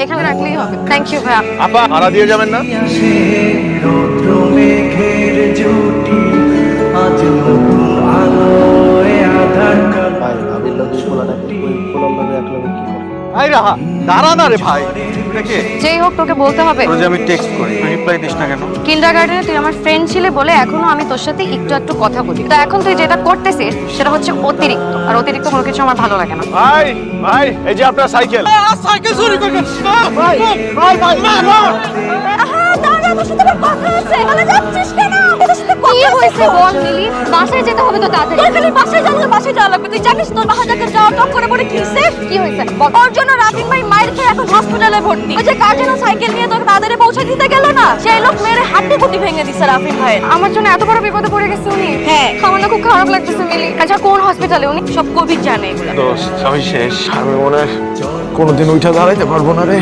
এখানে রাখলেই হবে। থ্যাংক ইউ ভাইয়া। আপা ভাড়া দিয়ে যাবেন না? রৌদ্র মেঘের জুটি আজ নতুন আলোয় আধার কাল। ভাই ভাবির লগে পোলাটাকে ওই পোলার লগে এক লগে কি করে? ভাই রাহা দাঁড়া না রে ভাই। এটা কে? যেই হোক তোকে বলতে হবে। তোর যে আমি টেক্সট করি রিপ্লাই দিস না কেন? কিন্ডারগার্টেনে তুই আমার ফ্রেন্ড ছিলে বলে এখনো আমি তোর সাথে একটু একটু কথা বলি। তা এখন তুই যেটা করতেছিস সেটা হচ্ছে অতিরিক্ত, আর অতিরিক্ত কোনো কিছু আমার ভালো লাগে না। ভাই ভাই এই যে আপনার সাইকেল। সাইকেল চুরি করবেন? ভাই ভাই ভাই না না। কি হয়েছে বল মিলি? বাসায় যেতে হবে তো তাড়াতাড়ি। তোর খালি বাসায় যাওয়া লাগবে। তুই জানিস তোর বাসায় যাওয়া টপ করে পড়ে কি হয়েছে? কি হয়েছে? ওর জন্য রাফিন ভাই মায়ের খেয়ে এখন হসপিটালে ভর্তি। ওই যে কার জন্য সাইকেল নিয়ে তোকে তাড়াতাড়ি পৌঁছে দিতে গেল না, সেই লোক মেরে হাড্ডি কুটি ভেঙে দিছে রাফিন ভাই। আমার জন্য এত বড় বিপদে পড়ে গেছে উনি। হ্যাঁ, আমার না খুব খারাপ লাগতেছে মিলি। আচ্ছা কোন হসপিটালে উনি? সব কোভিড জানে এগুলো। দোস্ত আমি শেষ। আমি মনে হয় কোনোদিন উঠে দাঁড়াইতে পারবো না রে।